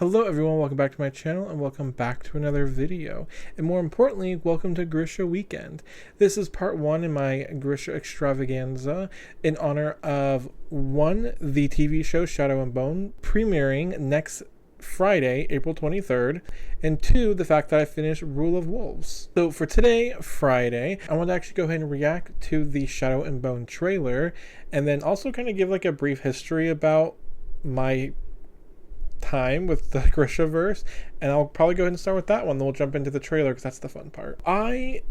Hello everyone, welcome back to my channel and welcome back to another video. And more importantly, welcome to Grisha Weekend. This is part one in my Grisha extravaganza in honor of one, the TV show Shadow and Bone premiering next Friday, April 23rd, and two, the fact that I finished Rule of Wolves. So for today, Friday, I want to actually go ahead and react to the Shadow and Bone trailer and then also kind of give like a brief history about my time with the Grishaverse, and I'll probably go ahead and start with that one, then we'll jump into the trailer because that's the fun part. I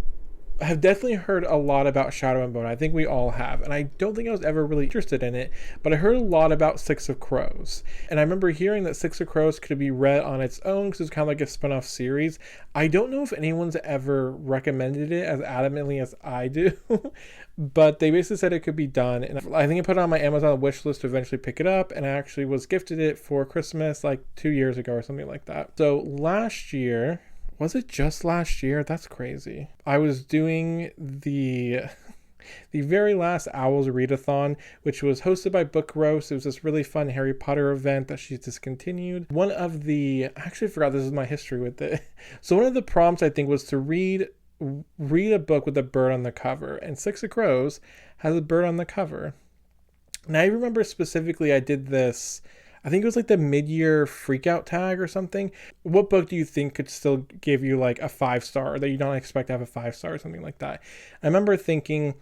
have definitely heard a lot about Shadow and Bone. I think we all have, and I don't think I was ever really interested in it, but I heard a lot about Six of Crows, and I remember hearing that Six of Crows could be read on its own because it's kind of like a spin-off series. I don't know if anyone's ever recommended it as adamantly as I do, but they basically said it could be done, and I think I put it on my Amazon wish list to eventually pick it up, and I actually was gifted it for Christmas like 2 years ago or something like that. So last year, was it just last year? That's crazy. I was doing the very last Owls Readathon, which was hosted by Book Roast. It was this really fun Harry Potter event that she's discontinued. One of the, I actually forgot this is my history with it. So one of the prompts I think was to read a book with a bird on the cover, and Six of Crows has a bird on the cover. And I remember specifically I did this, I think it was like the mid-year freakout tag or something. What book do you think could still give you like a 5-star, or that you don't expect to have a 5-star or something like that? I remember thinking,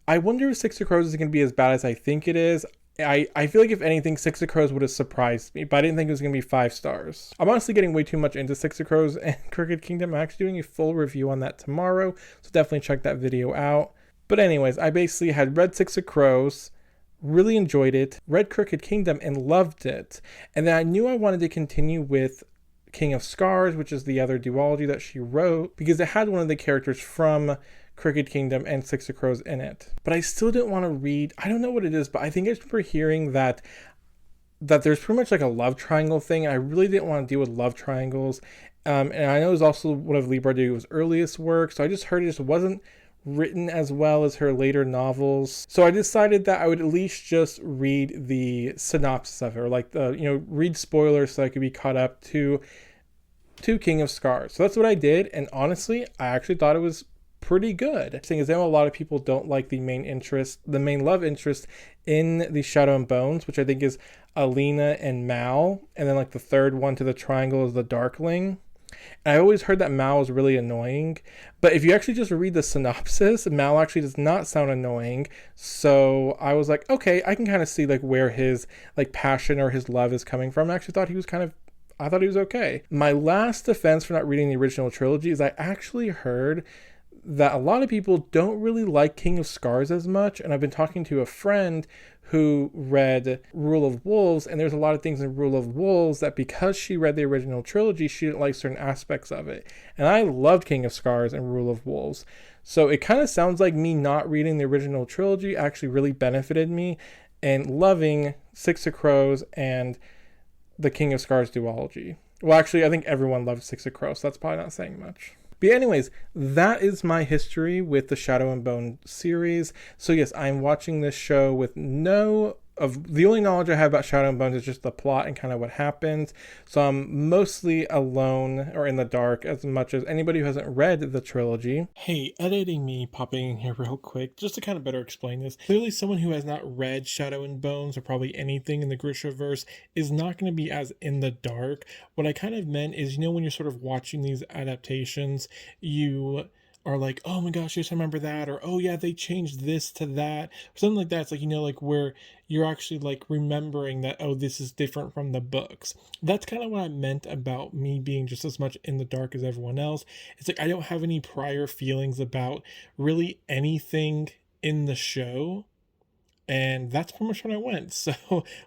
I wonder if Six of Crows is going to be as bad as I think it is. I feel like if anything, Six of Crows would have surprised me, but I didn't think it was going to be 5 stars. I'm honestly getting way too much into Six of Crows and Crooked Kingdom. I'm actually doing a full review on that tomorrow, so definitely check that video out. But anyways, I basically had read Six of Crows, really enjoyed it, read Crooked Kingdom and loved it, and then I knew I wanted to continue with King of Scars, which is the other duology that she wrote, because it had one of the characters from Crooked Kingdom and Six of Crows in it. But I still didn't want to read, I don't know what it is, but I think I remember hearing that there's pretty much like a love triangle thing, and I really didn't want to deal with love triangles. And I know it was also one of Leigh Bardugo's earliest work, so I just heard it just wasn't written as well as her later novels. So I decided that I would at least just read the synopsis of it, or like the, read spoilers so I could be caught up to King of Scars. So that's what I did, and honestly, I actually thought it was pretty good. The thing is, I know a lot of people don't like the main love interest in the Shadow and Bones, which I think is Alina and Mal, and then like the third one to the triangle is the Darkling. And I always heard that Mal was really annoying, but if you actually just read the synopsis, Mal actually does not sound annoying. So I was like, okay, I can kind of see like where his like passion or his love is coming from. I actually thought he was I thought he was okay. My last defense for not reading the original trilogy is I actually heard that a lot of people don't really like King of Scars as much, and I've been talking to a friend who read Rule of Wolves, and there's a lot of things in Rule of Wolves that because she read the original trilogy, she didn't like certain aspects of it. And I loved King of Scars and Rule of Wolves. So it kind of sounds like me not reading the original trilogy actually really benefited me, and loving Six of Crows and the King of Scars duology. Well, actually, I think everyone loves Six of Crows, so that's probably not saying much. But anyways, that is my history with the Shadow and Bone series. So yes, I'm watching this show with the only knowledge I have about Shadow and Bones is just the plot and kind of what happens. So I'm mostly alone or in the dark as much as anybody who hasn't read the trilogy. Hey, editing me popping in here real quick, just to kind of better explain this. Clearly someone who has not read Shadow and Bones or probably anything in the Grishaverse is not going to be as in the dark. What I kind of meant is, when you're sort of watching these adaptations, you are like, oh my gosh, yes, I remember that, or oh yeah, they changed this to that, or something like that. It's like, like where you're actually like remembering that, oh, this is different from the books. That's kind of what I meant about me being just as much in the dark as everyone else. It's like I don't have any prior feelings about really anything in the show. And that's pretty much when I went. So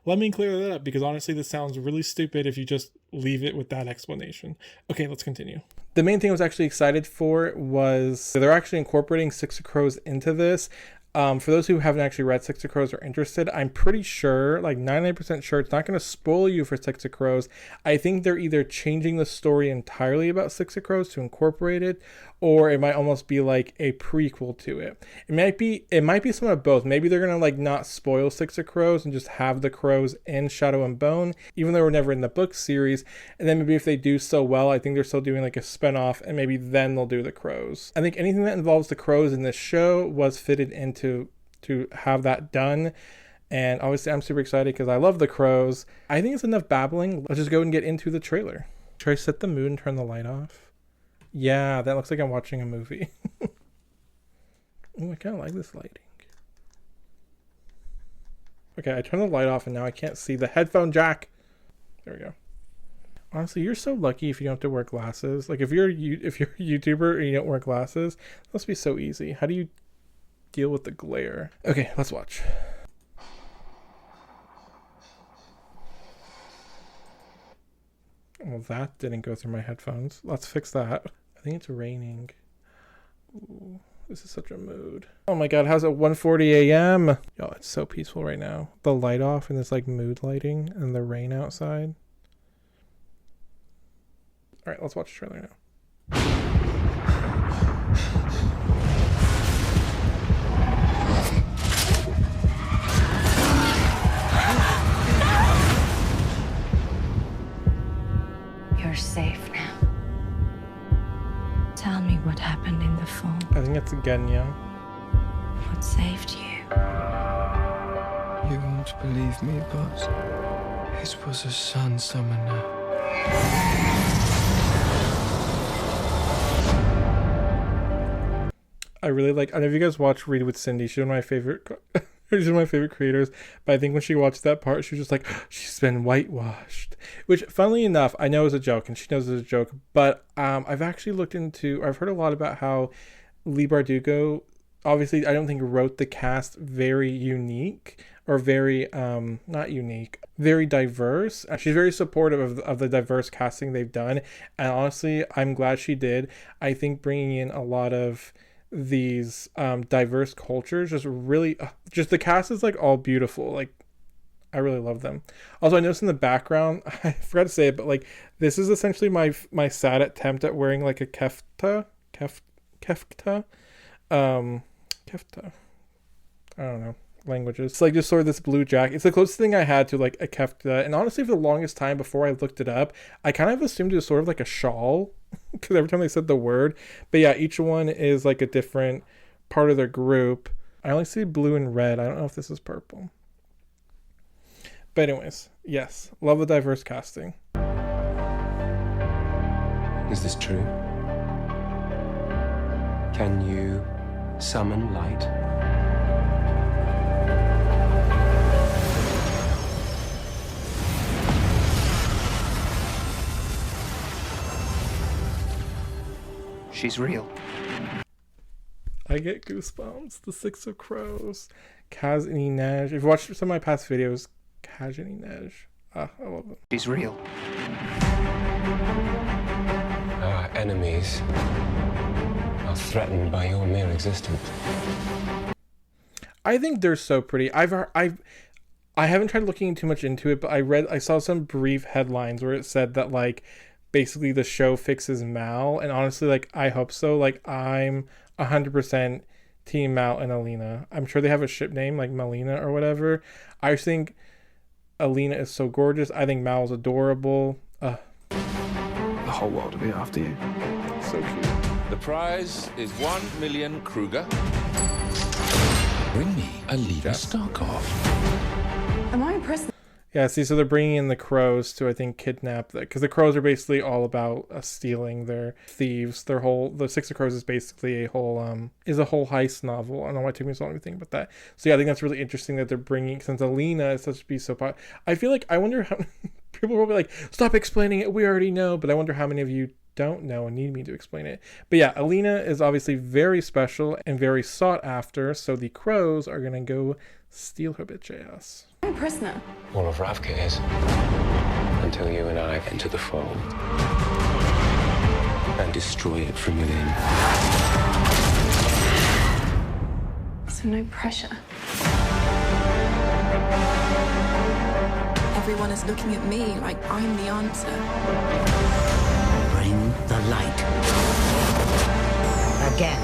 let me clear that up, because honestly, this sounds really stupid if you just leave it with that explanation. Okay, let's continue. The main thing I was actually excited for was they're actually incorporating Six of Crows into this. For those who haven't actually read Six of Crows or are interested, I'm pretty sure, like 99% sure, it's not going to spoil you for Six of Crows. I think they're either changing the story entirely about Six of Crows to incorporate it, or it might almost be like a prequel to it. It might be some of both. Maybe they're going to like not spoil Six of Crows and just have the crows in Shadow and Bone, even though we're never in the book series. And then maybe if they do so well, I think they're still doing like a spinoff, and maybe then they'll do the crows. I think anything that involves the crows in this show was fitted into to have that done. And obviously I'm super excited because I love the crows. I think it's enough babbling. Let's just go and get into the trailer. Should I set the mood and turn the light off? Yeah, that looks like I'm watching a movie. Oh, I kind of like this lighting. Okay, I turned the light off and now I can't see the headphone jack. There we go. Honestly, you're so lucky if you don't have to wear glasses. Like if you're a YouTuber and you don't wear glasses, that must be so easy. How do you deal with the glare? Okay, let's watch. Well, that didn't go through my headphones. Let's fix that. I think it's raining. Ooh, this is such a mood. Oh my god, how's it 1:40 a.m.? Yo, it's so peaceful right now. The light off and this like mood lighting and the rain outside. All right, let's watch the trailer now. You're safe now. Tell me what happened in the fall. I think it's Genya. What saved you? You won't believe me, but it was a sun summoner. I really like, I don't know if you guys watch Read with Cindy. She's one of my favorite she's one of my favorite creators, but I think when she watched that part, she was just like, she's been whitewashed, which funnily enough, I know is a joke and she knows it's a joke, but I've actually I've heard a lot about how Leigh Bardugo, obviously I don't think wrote the cast very unique or very, not unique, very diverse. She's very supportive of the diverse casting they've done. And honestly, I'm glad she did. I think bringing in a lot of these diverse cultures just really just the cast is like all beautiful. Like I really love them. Also, I noticed in the background, I forgot to say it, but like this is essentially my sad attempt at wearing like a kefta. I don't know languages. It's like just sort of this blue jacket. It's the closest thing I had to like a kefta. And honestly, for the longest time before I looked it up, I kind of assumed it was sort of like a shawl because every time they said the word. But yeah, each one is like a different part of their group. I only see blue and red. I don't know if this is purple. But anyways, yes, love the diverse casting. Is this true? Can you summon light? She's real. I get goosebumps. The Six of Crows. Kaz and Inej. If you've watched some of my past videos, Kaz and Inej. I love them. She's real. Our enemies are threatened by your mere existence. I think they're so pretty. I haven't tried looking too much into it, but I saw some brief headlines where it said that like basically the show fixes Mal, and honestly, like I hope so. Like I'm 100% team Mal and Alina. I'm sure they have a ship name like Melina or whatever. I think Alina is so gorgeous. I think Mal's adorable. The whole world will be after you. So cute. The prize is 1 million Kruger. Bring me a Lena Starkov. Am I a prisoner? Yeah, see, so they're bringing in the crows to, I think, kidnap that, because the crows are basically all about stealing. Their thieves. The Six of Crows is basically a whole heist novel. I don't know why it took me so long to think about that. So yeah, I think that's really interesting that they're bringing, since Alina is such to be so popular. I feel like, I wonder how people will be like, stop explaining it, we already know, but I wonder how many of you don't know and need me to explain it. But yeah, Alina is obviously very special and very sought after, so the crows are gonna go steal her bitch ass. I'm a prisoner. All of Ravka is. Until you and I enter the fold and destroy it from within. So no pressure. Everyone is looking at me like I'm the answer. Bring the light. Again.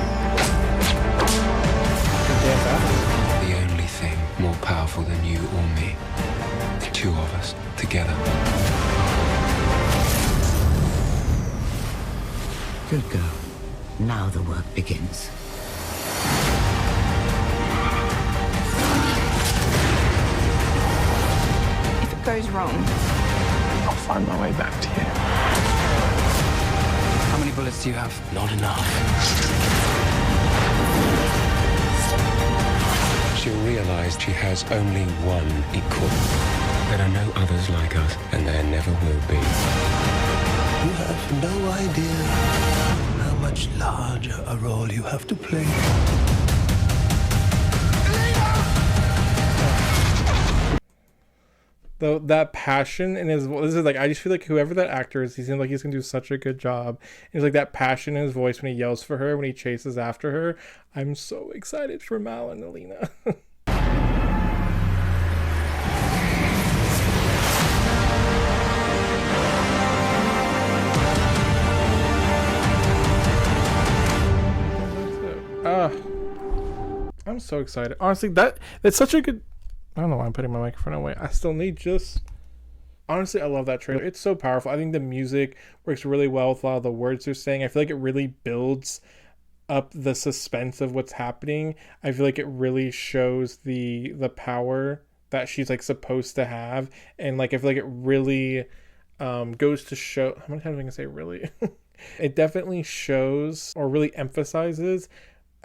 The only thing more powerful than you or me. The two of us together. Good girl. Now the work begins. If it goes wrong, I'll find my way back to you. How many bullets do you have? Not enough. She'll realize she has only one equal. There are no others like us, and there never will be. You have no idea how much larger a role you have to play. Though that passion in his voice, this is like, I just feel like whoever that actor is, he seems like he's gonna do such a good job. And it's like that passion in his voice when he yells for her, when he chases after her. I'm so excited for Mal and Alina. I'm so excited. Honestly, that's such a good. I don't know why I'm putting my microphone away. I still need just. Honestly, I love that trailer. It's so powerful. I think the music works really well with a lot of the words they're saying. I feel like it really builds up the suspense of what's happening. I feel like it really shows the power that she's like supposed to have, and like I feel like it really goes to show. How many times am I gonna say really? It definitely shows or really emphasizes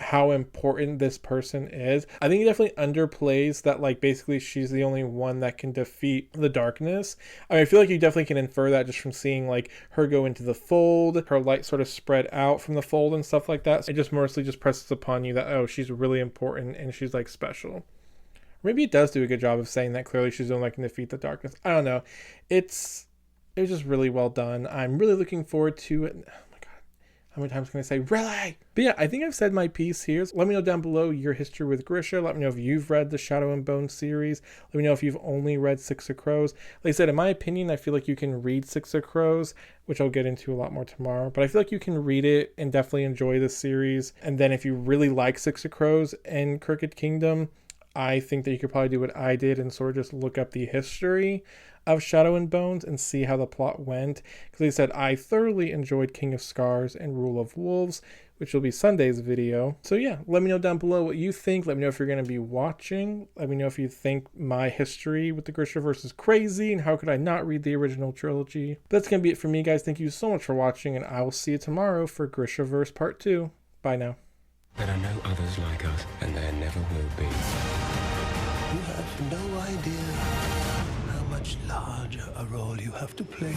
how important this person is. I think it definitely underplays that, like, basically she's the only one that can defeat the darkness. I mean, I feel like you definitely can infer that just from seeing like her go into the fold, her light sort of spread out from the fold and stuff like that. So it just mostly just presses upon you that, oh, she's really important and she's like special. Maybe it does do a good job of saying that clearly she's the only one that can defeat the darkness. I don't know. It was just really well done. I'm really looking forward to it. How many times can I say really? But yeah, I think I've said my piece here. So let me know down below your history with Grisha. Let me know if you've read the Shadow and Bone series. Let me know if you've only read Six of Crows. Like I said, in my opinion, I feel like you can read Six of Crows, which I'll get into a lot more tomorrow. But I feel like you can read it and definitely enjoy the series. And then if you really like Six of Crows and Crooked Kingdom, I think that you could probably do what I did and sort of just look up the history of Shadow and Bones and see how the plot went. Because like I said, I thoroughly enjoyed King of Scars and Rule of Wolves, which will be Sunday's video. So yeah, let me know down below what you think. Let me know if you're going to be watching. Let me know if you think my history with the Grishaverse is crazy and how could I not read the original trilogy. But that's going to be it for me, guys. Thank you so much for watching, and I will see you tomorrow for Grishaverse Part 2. Bye now. There are no others like us, and there never will be. You have no idea how much larger a role you have to play.